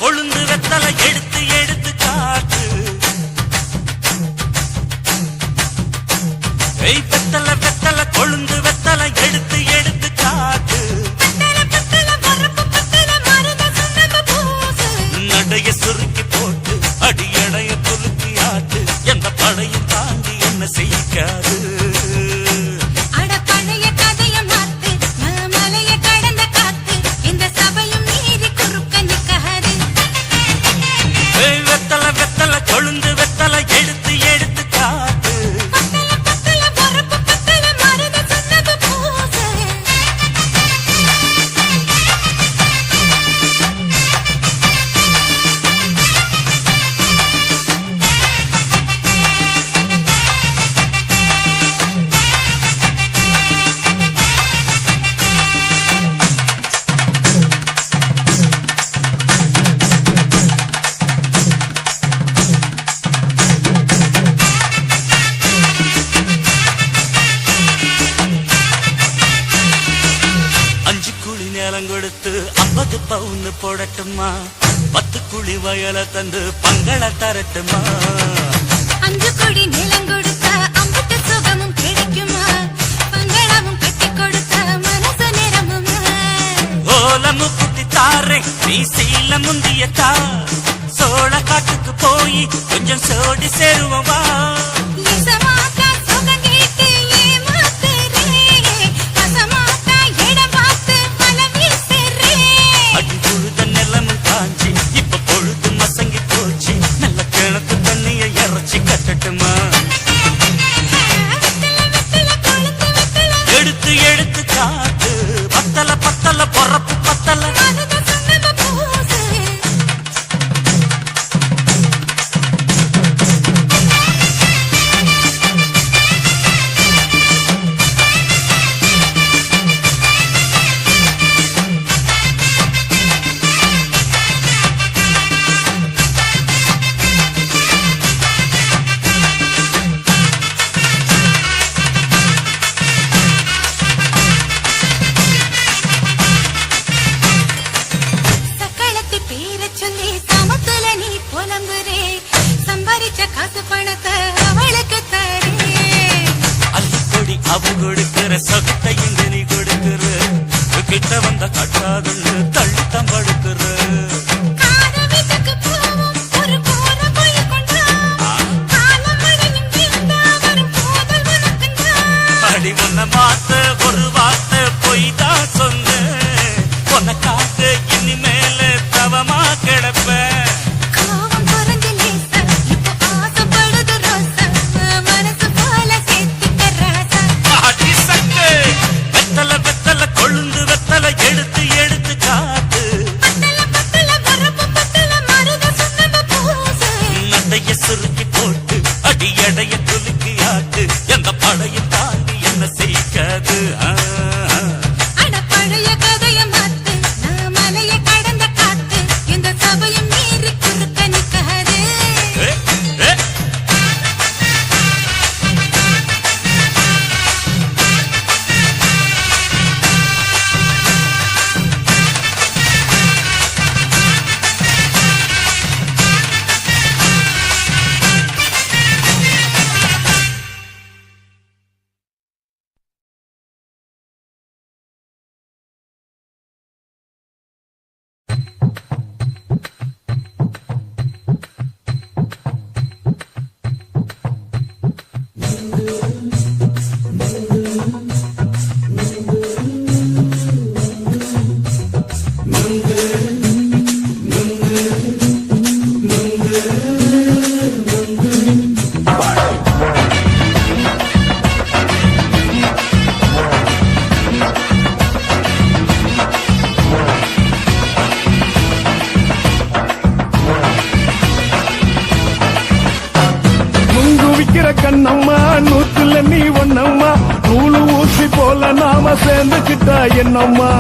கொழுந்து வெத்தலை எடுத்து எடுத்து காட்டு. வெத்தலை வெத்தலை கொழுந்து வெத்தலை எடுத்து எடுத்து காட்டு. நடைய சுருக்கி போட்டு அடியடைய துலுக்கி ஆட்டு. எந்த படையும் தாண்டி என்ன செய்யாது. கொழுந்து வெத்தலை எடுத்து எடுத்து காட்டு. கொடுத்து 50 பவுன் போடட்டுமா? 10 குழி வயல தந்து பங்கள தரட்டுமா? 5 கோடி நிலம் கொடுத்தா 50 சுகமும் கிடைக்குமா? பங்களமும் கட்டி கொடுத்தா மனசு நிரம்புமா? ஓலமு குத்தி தாரே நீ சீல முந்தியத்தா. சோழ காட்டுக்கு போய் கொஞ்சம் சோடி சேருவா. எடுத்து எடுத்து காட்டு. பத்தல பத்தல பொறப்பு பத்தல. காசு பணத்தை அவளுக்கு தரே. அள்ளிக்கொடி அவ கொடுக்கிற சொத்தையும் நீ கொடுக்கிற. கிட்ட வந்த கட்டாதுன்னு தள்ளி தம்படுக்கிற. அடி உன்னை மாத்த ஒரு வார்த்தை பொய் தான் சொன்ன. உனக்காக இனிமேல தவமா கிடப்ப. கொழுந்து வெத்தலை எடுத்து எடுத்து காட்டு. நடைய சுருக்கி போட்டு அடியடைய துலுக்கி ஆட்டு. எந்த படையும் தாண்டி என்ன செய்யாது. பழைய கதைய மாத்து நான் மலைய கடந்த காத்து. இந்த சபையும் மீறி குறுக்க நிக்காது. கண்ணம்மா நூத்துல நீ ஒன்னம்மா. நூலு ஊசி போல நாம சேர்ந்துக்கிட்டா என்னம்மா?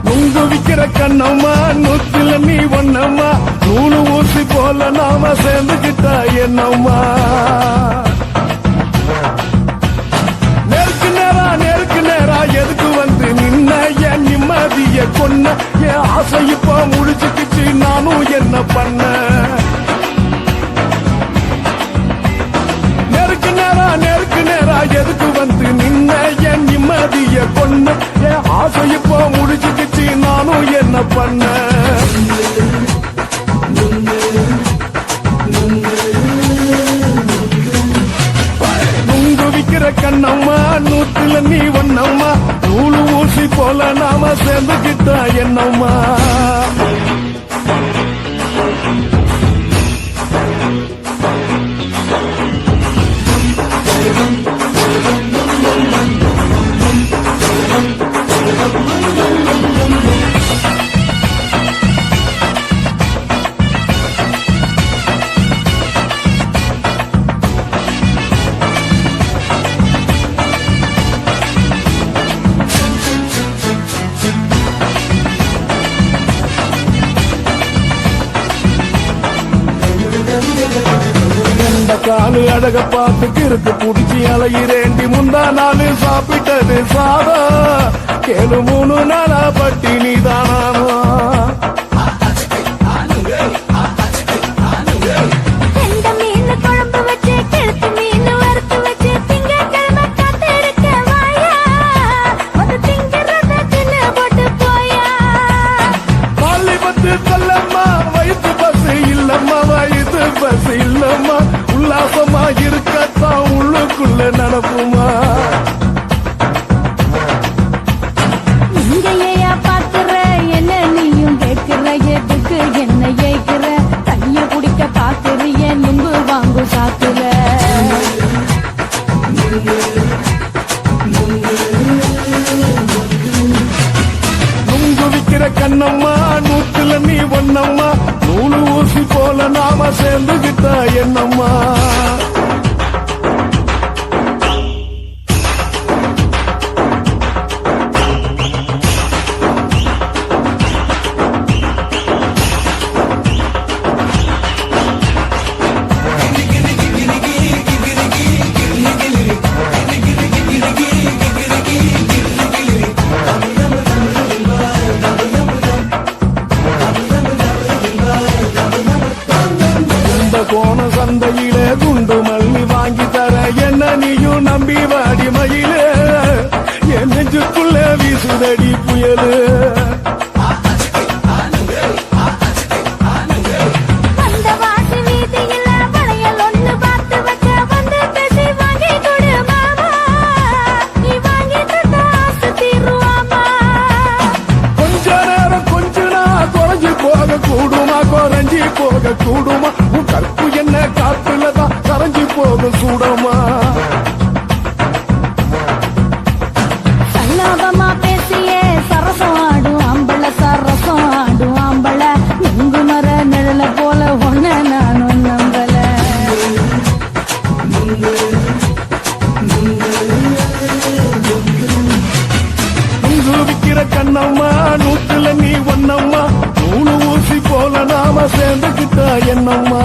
நுங்கு விக்கிற கண்ணம்மா நூத்துல நீ ஒன்னம்மா. நூலு ஊசி போல நாம சேர்ந்துக்கிட்டா என்னம்மா? நேருக்கு நேரா எதுக்கு வந்து நின்ன என் நிம்மதிய கொன்ன? ஒன்னம்மா நூலு ஊசி போல நாம சேர்ந்துகிட்டா என்னம்மா காலு அழக பார்த்து கிறுக்கு புடிச்சி அலையிறேண்டி முந்தா நாலு சாப்பிட்டது சாதா கேளு 3 நாளா பட்டினி தானாமா வயிற்று பசு இல்லம்மா வயிற்று பசு இல்லம்மா உல்லாசமா இருக்கத்தான் உள்ளுக்குள்ள நடப்புமா இங்கேயா பாக்குற என்ன நீயும் கேட்கிற எதுக்கு என்ன ஏய்க்கிற தண்ணிய குடிக்க பாக்குறிய நுங்கு வாங்கு சாக்குற நுங்கு விக்கிற கண்ணம்மா நூத்துல நீ ஒன்னம்மா நூலு ஊசி போல நாம சேர்ந்துகிட்டா என்னம்மா கோண சந்தையிலே குண்டு மல்லி வாங்கி தர என்ன நீயும் நம்பி வாடி மயிலே என் நெஞ்சுக்குள்ள வீசுதடி புயலு கொஞ்ச நேரம் கொஞ்ச நாள் குறைஞ்சு போக கூடுமா குறைஞ்சி போக கூடுமா கற்பு என்ன காத்துலதான் கரைஞ்சி போகும் சூடமா சல்லாபமா பேசியே சரசம் ஆடும் ஆம்பள சரசம் ஆடும் ஆம்பள நுங்கு மர நிழல போல ஒன்ன நானும் நம்பல நுங்கு விக்கிற கண்ணம்மா நூத்துல நீ ஒன்னம்மா நூலு ஊசி போல நாம சேர்ந்துகிட்டா என்னம்மா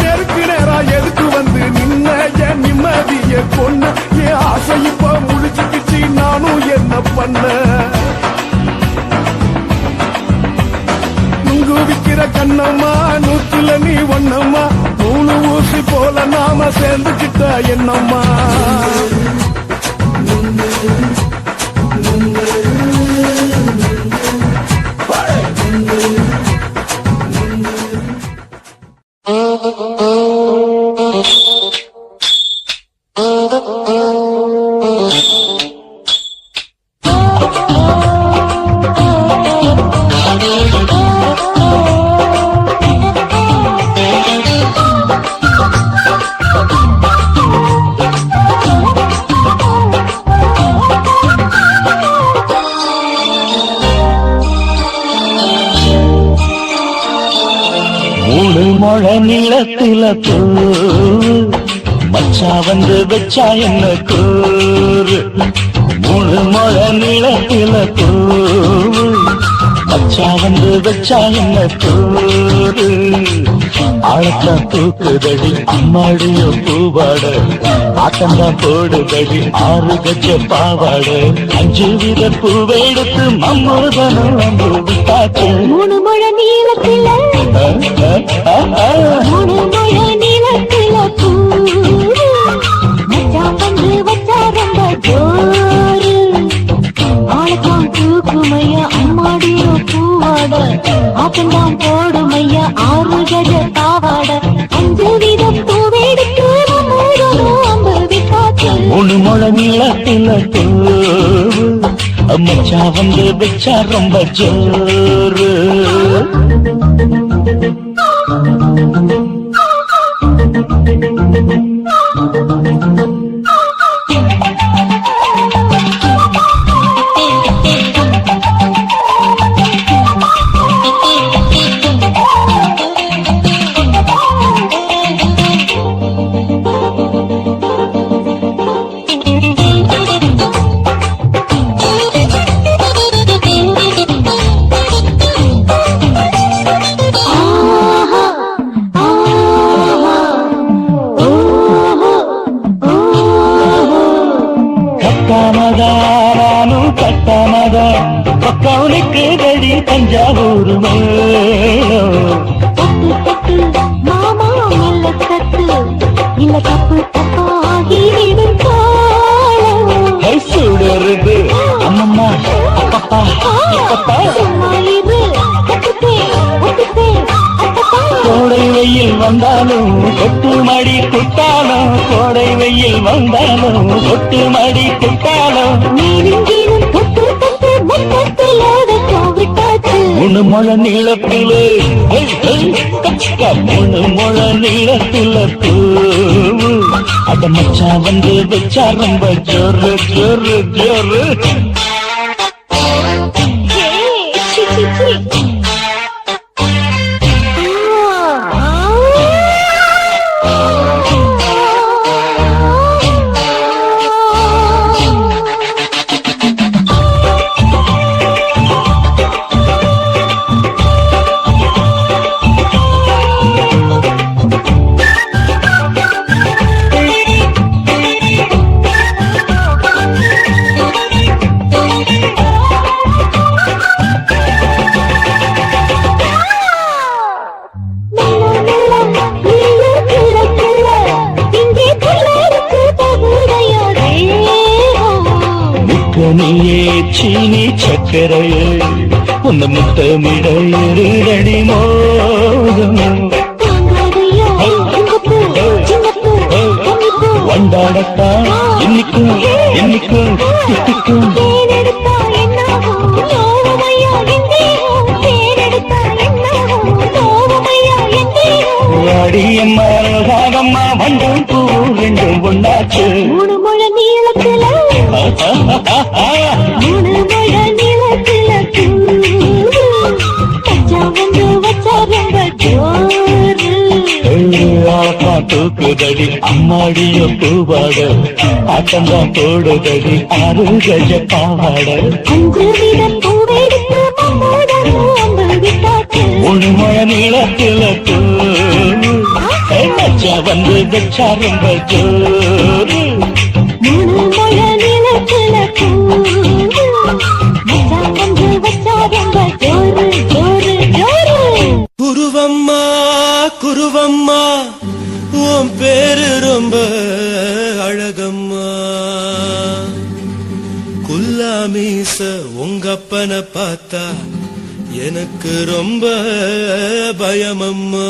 நெருக்கு நேரா எதுக்கு வந்து நின்ன என் நிம்மதிய கொன்ன என் ஆசை இப்ப முடிச்சுக்கிச்சு நானும் என்ன பண்ண நுங்கு விக்கிற கண்ணம்மா நூத்துல நீ ஒன்னம்மா நூலு ஊசி போல நாம சேர்ந்துகிட்டா என்னம்மா மொழ நிலத்தில மச்சா வந்து வச்சா என்ன கூறு 3 முழ நிலத்தில மச்சா வந்து வச்சா என்ன கூறு ஆழத்தான் தூக்குதடி அம்மாடியோ பூவாட ஆட்டந்தான் போடுதடி 6 கஜ பாவாட 5 வித பூவெடுத்து மம்மோதனம் வந்து விட்டாச்சு 3 முழ நீளத்தில 3 முழ நீளத்தில மச்சா வந்து வச்சா ரொம்ப ஜோரு ஆழத்தான் தூக்குமையா அம்மாடியோ பூவாட ஆட்டந்தான் போடுமையா 6 கஜ பாவாட 5 வித பூவெடுத்து மம்மோதனம் மூணு முழ நீளத்தில பூவு மச்சா வந்து வச்சா ரொம்ப ஜோரு கட்டாமதானும் கட்டாமதா பக்கவனுக்கு கடி தஞ்சாவூர் தட்டு தட்டு மாமா மெல்ல தட்டு இல்ல தப்பு தப்பாகி விடும் காலம் சுடருது அம்மம்மா அப்பப்பா இப்பப்பா சும்மா இரு கட்டுப்பேன் ஒட்டுப்பேன் அப்பப்பா கோடை வெயில் வந்தாலும் கொட்டு மடி குட்டாலும் கோடை வெயில் வந்தாலும் கொட்டு மடி குட்டாலும் நீரிங்கீரும் தொட்டு தொட்டு முத்தத்திலோட கோவிட்டாச்சு மூணு முழ நீளத்திலே மூணு முழ நீளத்தில பூவு அத மச்சா வந்து வச்சா ரொம்ப ஜோரு ஜோரு ஜோரு சி சி சி நீயே சீனி சக்கரையே உன்ன முத்தமிட இருடடி மோகம் வண்டாடத்தான் என்னைக்கும் என்னைக்கும் திட்டிக்கும் அடியம்மா ராகம்மா வண்டும் பூ ரெண்டும் ஒன்னாச்சு மூணு முழ நீளத்துல மூணு முழ நீளத்துல கச்சா வந்து வச்சா ரொம்ப ஜோரு தூக்குதடி அம்மாடிய பூவாட ஆட்டந்தான் போடுதடி ஆறு கஜ பாவாட அஞ்சு வித பூவெடுத்து மம்மோட அம்பு விட்டாச்சு மூணு முழ நீளத்தில மச்சா வந்து வச்சா ரொம்ப ஜோரு மூணு முழ நீளத்துல மச்சா வந்து வச்சா ரொம்ப ஜோரு ஜோரு ஜோரு குருவம்மா குருவம்மா உன் பேரு ரொம்ப அழகம்மா குல்லாமீச உங்க அப்பனை பார்த்தா எனக்கு ரொம்ப பயமம்மா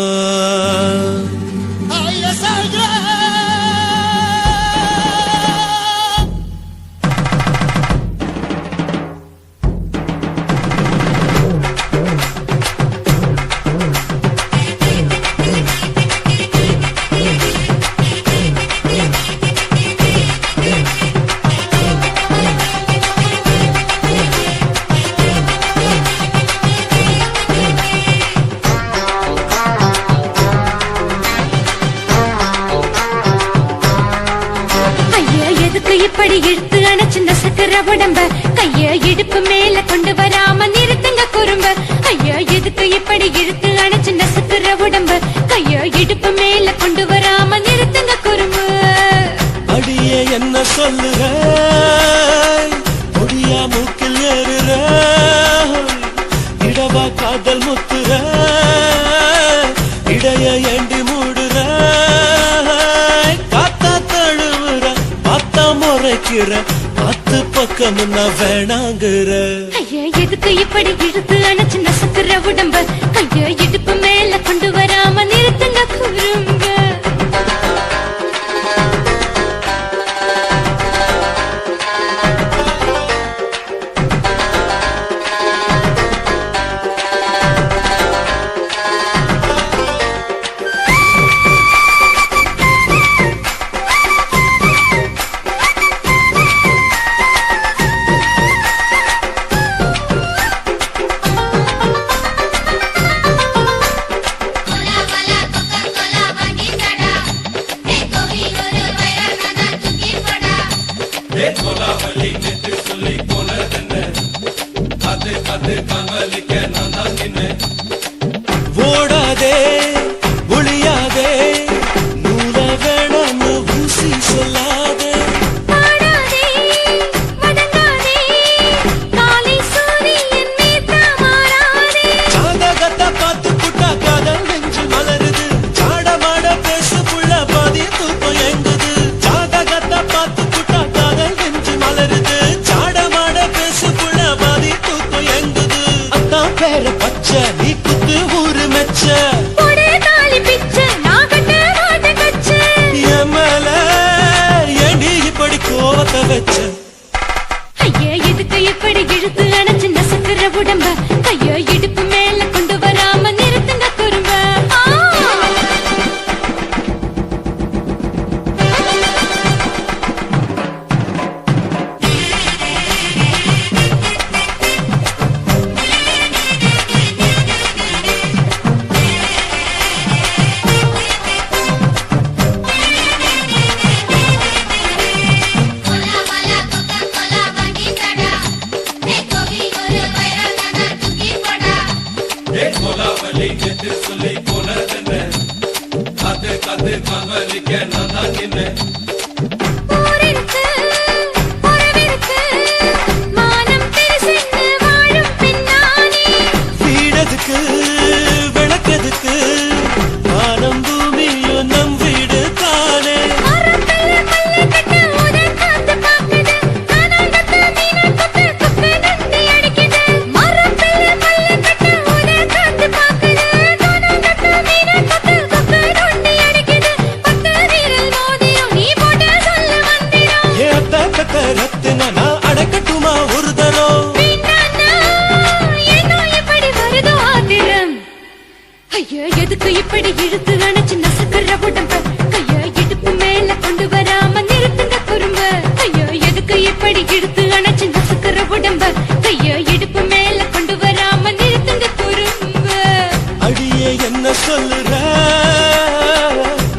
இப்படி இழுத்து அணைச்சு நசுக்கிற உடம்ப கைய இடுப்பு மேல கொண்டு வராம நிறுத்துங்க குறும்ப ஐயா எதுக்கு இப்படி இழுத்து அணைச்சு நசுக்கிற உடம்ப கைய இடுப்பு மேல கொண்டு வராம நிறுத்துங்க குறும்ப அடியே என்ன சொல்லுற முடியா மூக்கில் ஏறுற இடவா காதல் முத்துற இடைய ஏண்டி மூடுற காத்தா தழுவுற பார்த்தா முறைக்கிற பத்து பக்கம் நான் வேணாங்குற ஐயா எதுக்கு இப்படி இழுத்து அணைச்சு நசுக்கிற உடம்ப கைய இடுப்பு மேல கொண்டு வராம நிறுத்துங்க குறும்ப பத்த வச்ச ஐயா எதுக்கு இப்படி இழுத்து அணைச்சு நசுக்கிற உடம்ப கையோ இடுப்பு மேல கொண்டு வராம நிறுத்துங்க குறும்ப ஊரிருக்கு, உறவிருக்கு, மானம் பெருசென்னு வாழும் பெண்ணானே. வீடதுக்கு விளக்கதுக்கு வானம் பூமியும் நம் வீடு தானே மரத்துல மல்லி கட்டு உதன் காத்து பாக்குது. கானாங்கத்து மீனை கொத்து குப்பை நொண்டி அடிக்குது. மரத்துல மல்லி கட்டு உதன் காத்து பாக்குது. கானாங்கத்து மீனை கொத்து குப்பை நொண்டி அடிக்குது. பத்து விரல் மோதிரம் நீ போட்ட சொல்ல வந்திடும். ஏ அத்த ரத்தின நான் அடக்கட்டுமா ஒரு தரம் வீணானா, ஏனோ இப்படி வருதோ ஆத்திரம். ஐயா எதுக்கு இப்படி இழுத்து அணைச்சு நசுக்கிற உடம்ப கையா இடுப்பு மேல கொண்டு வராம நிறுத்துங்க குறும்ப ஐயா எதுக்கு இப்படி இழுத்து அணைச்சு நசுக்கிற உடம்ப கையா இடுப்பு மேல கொண்டு வராம நிறுத்துங்க குறும்ப அடியே என்ன சொல்லுற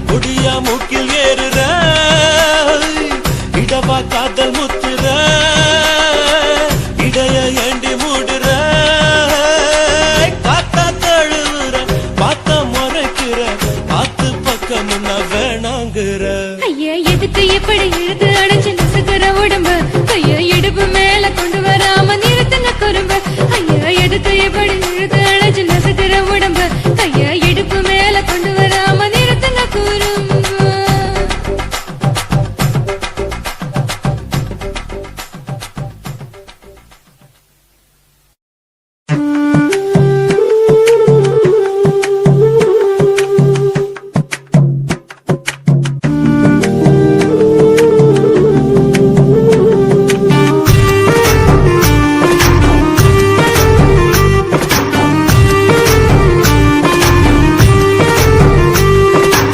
முடியா மூக்கில் ஏறுற இடவா காதல் முத்துற இடைய ஏண்டி மூடுற காத்தா தழுவுற பார்த்த முறைக்கிற பார்த்து பக்கம் நான் வேணாங்குற ஐயா எதுக்கு இப்படி இழுத்து அணைச்சு நசுக்கிற உடம்ப கையா இடுப்பு மேல கொண்டு வராம நிறுத்துங்க குறும்ப ஐயா எதுக்கு இப்படி இழுத்து அணைச்சு நசுக்கிற உடம்ப கையா இடுப்பு மேல கொண்டு வராம நிறுத்துங்க குறும்ப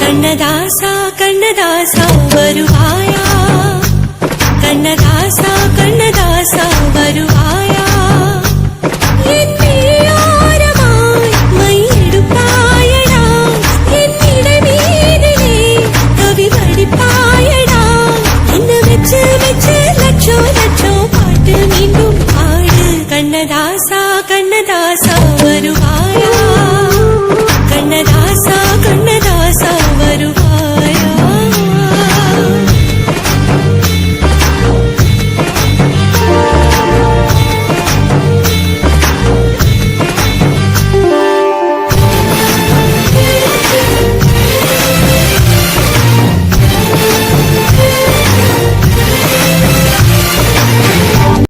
கண்ணதாசா கண்ணதாசா வருவாயா கண்ணதாசா கண்ணதாசா வருவாயா